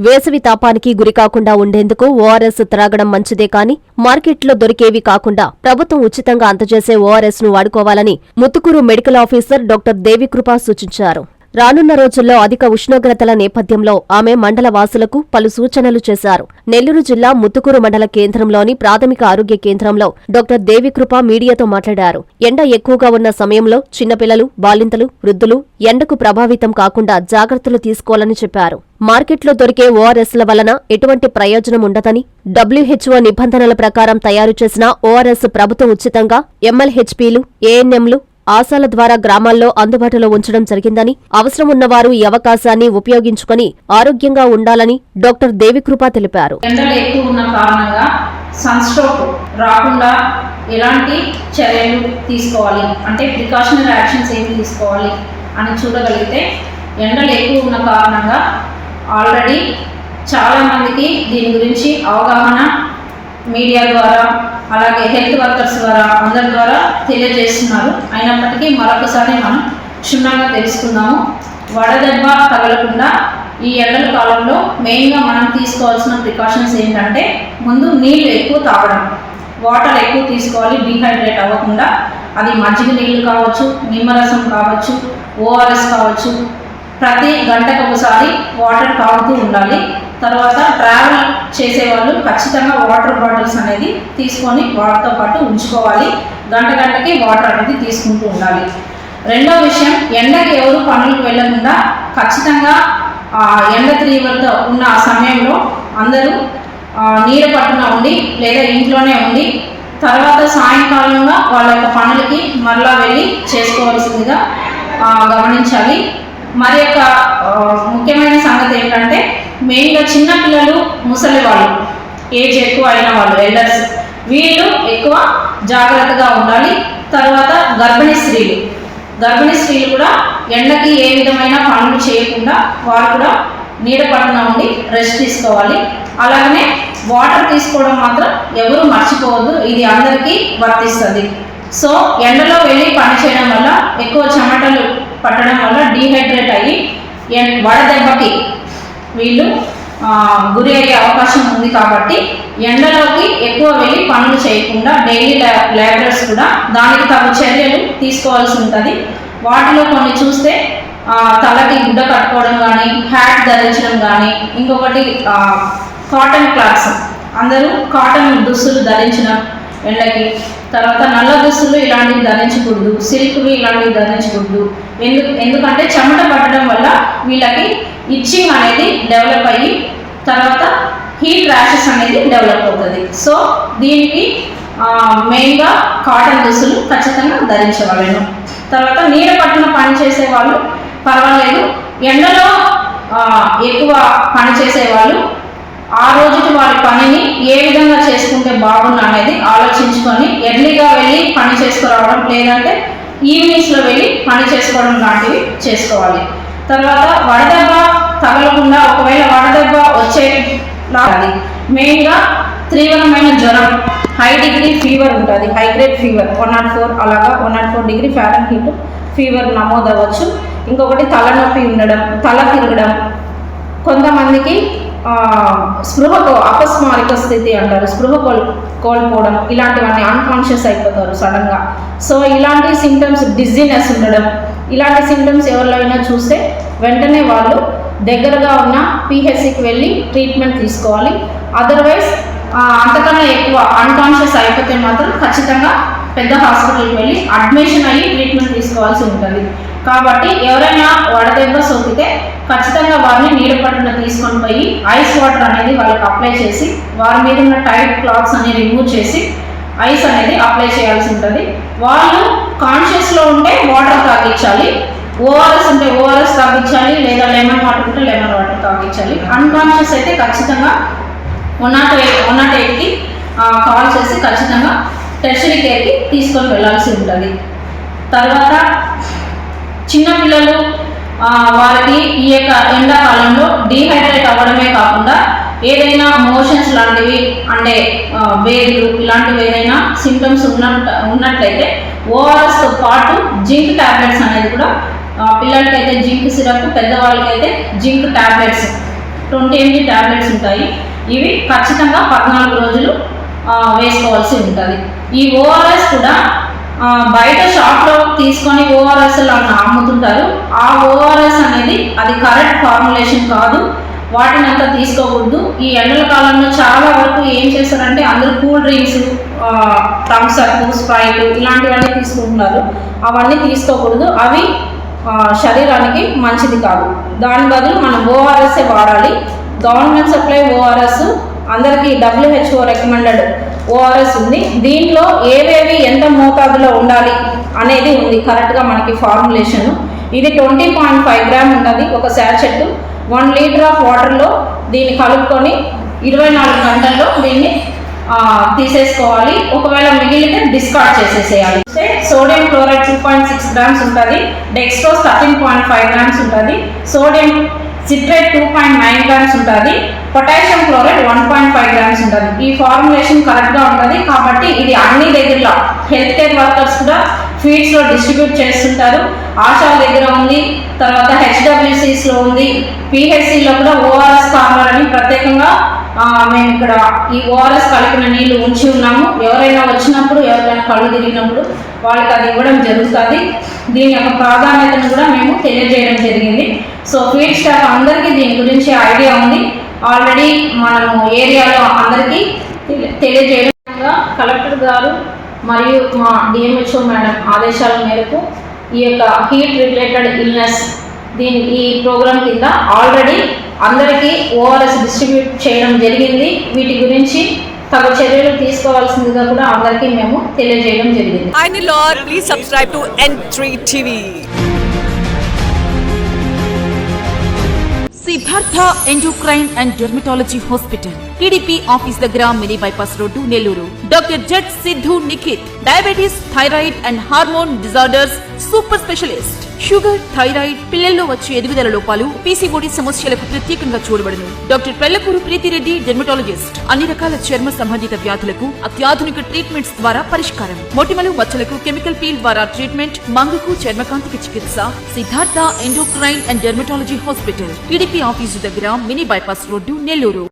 వేసవి తాపానికి గురికాకుండా ఉండేందుకు ఓఆర్ఎస్ త్రాగడం మంచిదే కాని మార్కెట్లో దొరికేవి కాకుండా ప్రభుత్వం ఉచితంగా అందజేసే ఓఆర్ఎస్ ను వాడుకోవాలని ముత్తుకూరు మెడికల్ ఆఫీసర్ డాక్టర్ దేవికృప సూచించారు. రానున్న రోజుల్లో అధిక ఉష్ణోగ్రతల నేపథ్యంలో ఆమె మండల వాసులకు పలు సూచనలు చేశారు. నెల్లూరు జిల్లా ముత్తుకూరు మండల కేంద్రంలోని ప్రాథమిక ఆరోగ్య కేంద్రంలో డాక్టర్ దేవికృప మీడియాతో మాట్లాడారు. ఎండ ఎక్కువగా ఉన్న సమయంలో చిన్నపిల్లలు, బాలింతలు, వృద్ధులు ఎండకు ప్రభావితం కాకుండా జాగ్రత్తలు తీసుకోవాలని చెప్పారు. మార్కెట్లో దొరికే ఓఆర్ఎస్ల వలన ఎటువంటి ప్రయోజనం ఉండదని, WHO నిబంధనల ప్రకారం తయారు చేసిన ఓఆర్ఎస్ ప్రభుత్వం ఉచితంగా MLHPలు, ANMలు, ఆశాల ద్వారా గ్రామాల్లో అందుబాటులో ఉంచడం జరిగిందని, అవసరం ఉన్నవారు ఈ అవకాశాన్ని ఉపయోగించుకుని ఆరోగ్యంగా ఉండాలని డాక్టర్ దేవికృప తెలిపారు. ఎండలు ఎక్కువ ఉన్న కారణంగా సన్ స్ట్రోక్ రాకుండా ఎలాంటి చర్యలు తీసుకోవాలి అంటే ప్రికాషనరీ యాక్షన్స్ ఏమి తీసుకోవాలి అని చూడగలిగితే, ఎండలు ఎక్కువ ఉన్న కారణంగా ఆల్రెడీ చాలామందికి దీని గురించి అవగాహన మీడియా ద్వారా అలాగే హెల్త్ వర్కర్స్ ద్వారా అందరి ద్వారా తెలియజేస్తున్నారు. అయినప్పటికీ మరొకసారి మనం క్షుణ్ణంగా తెలుసుకుందాము. వడదెబ్బ తగలకుండా ఈ ఎండల కాలంలో మెయిన్గా మనం తీసుకోవాల్సిన ప్రికాషన్స్ ఏంటంటే, ముందు నీళ్ళు ఎక్కువ తాగడం, వాటర్ ఎక్కువ తీసుకోవాలి డీహైడ్రేట్ అవ్వకుండా. అది మజ్జిగ నీళ్ళు కావచ్చు, నిమ్మరసం కావచ్చు, ఓఆర్ఎస్ కావచ్చు. ప్రతి గంటకు ఒకసారి వాటర్ తాగుతూ ఉండాలి. తర్వాత ట్రావెల్ చేసేవాళ్ళు ఖచ్చితంగా వాటర్ బాటిల్స్ అనేది తీసుకొని వాటితో పాటు ఉంచుకోవాలి. గంటకి వాటర్ అనేది తీసుకుంటూ ఉండాలి. రెండో విషయం, ఎండకి ఎవరు పనులకు వెళ్ళకుండా ఖచ్చితంగా ఎండ తీవ్రత ఉన్న సమయంలో అందరూ నీడ పట్టున ఉండి లేదా ఇంట్లోనే ఉండి తర్వాత సాయంకాలంగా వాళ్ళ యొక్క పనులకి మరలా వెళ్ళి చేసుకోవాల్సిందిగా గమనించాలి. మరి యొక్క ముఖ్యమైన సంగతి ఏంటంటే, మెయిన్గా చిన్నపిల్లలు, ముసలి వాళ్ళు, ఏజ్ ఎక్కువ అయిన వాళ్ళు, ఎల్డర్స్, వీళ్ళు ఎక్కువ జాగ్రత్తగా ఉండాలి. తర్వాత గర్భిణీ స్త్రీలు కూడా ఎండకి ఏ విధమైన పనులు చేయకుండా వారు కూడా నీడ పట్టున ఉండి రెస్ట్ తీసుకోవాలి. అలాగనే వాటర్ తీసుకోవడం మాత్రం ఎవరు మర్చిపోవద్దు, ఇది అందరికీ వర్తిస్తుంది. సో ఎండలో వెళ్ళి పని చేయడం వల్ల ఎక్కువ చెమటలు పట్టడం వల్ల డీహైడ్రేట్ అయ్యి వడదెబ్బకి వీళ్ళు గురి అయ్యే అవకాశం ఉంది. కాబట్టి ఎండలోకి ఎక్కువ వెళ్ళి పనులు చేయకుండా డైలీ లేబరర్స్ కూడా దానికి తగు చర్యలు తీసుకోవాల్సి ఉంటుంది. వాటిలో కొన్ని చూస్తే తలకి గుడ్డ కట్టుకోవడం కానీ, హ్యాట్ ధరించడం కానీ, ఇంకొకటి కాటన్ క్లాత్స్, అందరూ కాటన్ దుస్తులు ధరించడం ఎండకి. తర్వాత నల్ల దుస్తులు ఇలాంటివి ధరించకూడదు, సిల్క్వి ఇలాంటివి ధరించకూడదు. ఎందుకంటే చెమట పట్టడం వల్ల వీళ్ళకి ఇచ్చింగ్ అనేది డెవలప్ అయ్యి తర్వాత హీట్ ర్యాషెస్ అనేది డెవలప్ అవుతుంది. సో దీనికి మెయిన్గా కాటన్ దుస్తులు ఖచ్చితంగా ధరించగలను. తర్వాత నీడ పట్టున పని చేసే వాళ్ళు పర్వాలేదు, ఎండలో ఎక్కువ పని చేసేవాళ్ళు ఆ రోజుకి వారి పనిని ఏ విధంగా చేసుకుంటే బాగుంది అనేది ఆలోచించుకొని ఎర్లీగా వెళ్ళి పని చేసుకురావడం, లేదంటే ఈవినింగ్స్లో వెళ్ళి పని చేసుకోవడం లాంటివి చేసుకోవాలి. తర్వాత వడదెబ్బ తగలకుండా, ఒకవేళ వడదెబ్బ వచ్చేలా మెయిన్గా తీవ్రమైన జ్వరం, హై డిగ్రీ ఫీవర్ ఉంటుంది, హై గ్రేడ్ ఫీవర్ 104 అలాగా 104 డిగ్రీ ఫారెన్హీట్ ఫీవర్ నమోదవచ్చు. ఇంకొకటి తలనొప్పి ఉండడం, తల తిరగడం, కొంతమందికి అపస్మారక స్థితి అంటారు, స్పృహ కోల్పోవడం, ఇలాంటివన్నీ అన్కాన్షియస్ అయిపోతారు సడన్గా. సో ఇలాంటి సిమ్టమ్స్, డిజీనెస్ ఉండడం, ఇలాంటి సిమ్టమ్స్ ఎవరిలో అయినా చూస్తే వెంటనే వాళ్ళు దగ్గరగా ఉన్న PHCకి వెళ్ళి ట్రీట్మెంట్ తీసుకోవాలి. అదర్వైజ్ అంతకన్నా ఎక్కువ అన్కాన్షియస్ అయిపోతే మాత్రం ఖచ్చితంగా పెద్ద హాస్పిటల్కి వెళ్ళి అడ్మిషన్ అయ్యి ట్రీట్మెంట్ తీసుకోవాల్సి ఉంటుంది. కాబట్టి ఎవరైనా వడదెబ్బ సోకితే ఖచ్చితంగా వారిని నీడ పట్టున తీసుకొని పోయి ఐస్ వాటర్ అనేది వాళ్ళకి అప్లై చేసి, వారి మీద ఉన్న టైట్ క్లాత్స్ అనేది రిమూవ్ చేసి ఐస్ అనేది అప్లై చేయాల్సి ఉంటుంది. వాళ్ళు కాన్షియస్లో ఉంటే వాటర్ తాగించాలి, ఓఆర్ఎస్ ఉంటే ఓఆర్ఎస్ తాగించాలి, లేదా లెమన్ వాటర్ ఉంటే లెమన్ వాటర్ తాగించాలి. అన్కాన్షియస్ అయితే ఖచ్చితంగా 108కి కాల్ చేసి ఖచ్చితంగా టెర్షరీ కేర్కి తీసుకొని వెళ్ళాల్సి ఉంటుంది. తర్వాత చిన్నపిల్లలు వారికి ఈ యొక్క ఎండాకాలంలో డీహైడ్రేట్ అవ్వడమే కాకుండా ఏదైనా మోషన్స్ లాంటివి అంటే వేర్లు ఇలాంటివి ఏదైనా సిమ్టమ్స్ ఉన్నట్లయితే ఓఆర్ఎస్తో పాటు జింక్ ట్యాబ్లెట్స్ అనేది కూడా, పిల్లలకైతే జింక్ సిరప్, పెద్దవాళ్ళకైతే జింక్ ట్యాబ్లెట్స్ 20 mg టాబ్లెట్స్ ఉంటాయి. ఇవి ఖచ్చితంగా 14 రోజులు వేసుకోవాల్సి ఉంటుంది. ఈ ఓఆర్ఎస్ కూడా బయట షాప్లో తీసుకొని ఓఆర్ఎస్ అమ్ముతుంటారు. ఆ ఓఆర్ఎస్ అనేది అది కరెక్ట్ ఫార్ములేషన్ కాదు. వాటిని అంతా తీసుకోకూడదు. ఈ ఎండల కాలంలో చాలా వరకు ఏం చేస్తారంటే అందరూ కూల్ డ్రింక్స్, థమ్స్అప్, స్ప్రైట్ ఇలాంటివన్నీ తీసుకుంటున్నారు. అవన్నీ తీసుకోకూడదు. అవి శరీరానికి మంచిది కాదు. దాని బదులు మనం ఓఆర్ఎస్ఏ వాడాలి. గవర్నమెంట్ సప్లై ఓఆర్ఎస్ అందరికీ WHO రికమెండెడ్ ఓఆర్ఎస్ ఉంది. దీంట్లో ఏవేవి ఎంత మోతాదులో ఉండాలి అనేది ఉంది కరెక్ట్గా మనకి ఫార్ములేషన్. ఇది 20.5 గ్రామ్ ఉంటుంది ఒక శాచెట్. 1 లీటర్ ఆఫ్ వాటర్లో దీన్ని కలుపుకొని 24 గంటల్లో దీన్ని తీసేసుకోవాలి. ఒకవేళ మిగిలితే డిస్కార్డ్ చేసేసేయాలి. సోడియం క్లోరైడ్ 2.6 గ్రామ్స్ ఉంటుంది. డెక్స్ట్రోస్ 13.5 గ్రామ్స్ ఉంటుంది. సోడియం సిట్రేట్ 2.9 గ్రామ్స్ ఉంటుంది. పొటాషియం క్లోరైడ్ 1.5 గ్రామ్స్ ఉంటుంది. ఈ ఫార్ములేషన్ కరెక్ట్గా ఉంటుంది. కాబట్టి ఇది అన్ని దగ్గరలో హెల్త్ కేర్ వర్కర్స్ కూడా ఫీడ్స్లో డిస్ట్రిబ్యూట్ చేస్తుంటారు. ఆశాల దగ్గర ఉంది, తర్వాత HWCస్లో ఉంది, PHCలో కూడా ఓఆర్ఎస్ కావాలని ప్రత్యేకంగా మేము ఇక్కడ ఈ ఓఆర్ఎస్ కలిపిన నీళ్లు ఉంచి ఉన్నాము. ఎవరైనా వచ్చినప్పుడు, ఎవరికైనా కళ్ళు తిరిగినప్పుడు వాళ్ళకి అది ఇవ్వడం జరుగుతుంది. దీని యొక్క ప్రాధాన్యతను కూడా మేము తెలియజేయడం జరిగింది. సో ఫీడ్ స్టాఫ్ అందరికీ దీని గురించి ఐడియా ఉంది. ఆల్రెడీ మనము ఏరియాలో అందరికీ తెలియజేయడం. కలెక్టర్ గారు మరియు మా DMHO మేడం ఆదేశాల మేరకు ఈ యొక్క హీట్ రిలేటెడ్ ఇల్నెస్ ఈ ప్రోగ్రాం కింద ఆల్రెడీ అందరికీ ఓఆర్ఎస్ డిస్ట్రిబ్యూట్ చేయడం జరిగింది. వీటి గురించి తగు చర్యలు తీసుకోవాల్సిందిగా కూడా అందరికీ మేము తెలియజేయడం జరిగింది. Please subscribe to N3 TV. Siddhartha endocrine and dermatology hospital, TDP office దగ్గర, mini bypass road, Nellore. Doctor Z Siddhu Nikhit, diabetes, thyroid and hormone disorders super specialist. Sugar, thyroid, పిల్లల్లో వచ్చే ఎదుగుదల లోపాలు, PCOD సమస్యలకు ప్రత్యేకంగా చూడబడును. Doctor Pellakuru Preethi Reddy, dermatologist. అన్ని రకాల చర్మ సంబంధిత వ్యాధులకు అత్యాధునిక ట్రీట్మెంట్స్ ద్వారా పరిష్కారం. మొటిమలు, మచ్చలకు కెమికల్ పీల్ ద్వారా ట్రీట్మెంట్. మంగుకు, చర్మకాంతికి చికిత్స. Siddhartha endocrine and dermatology hospital, TDP office దగ్గర, మినీ బైపాస్ రోడ్డు, నెల్లూరు.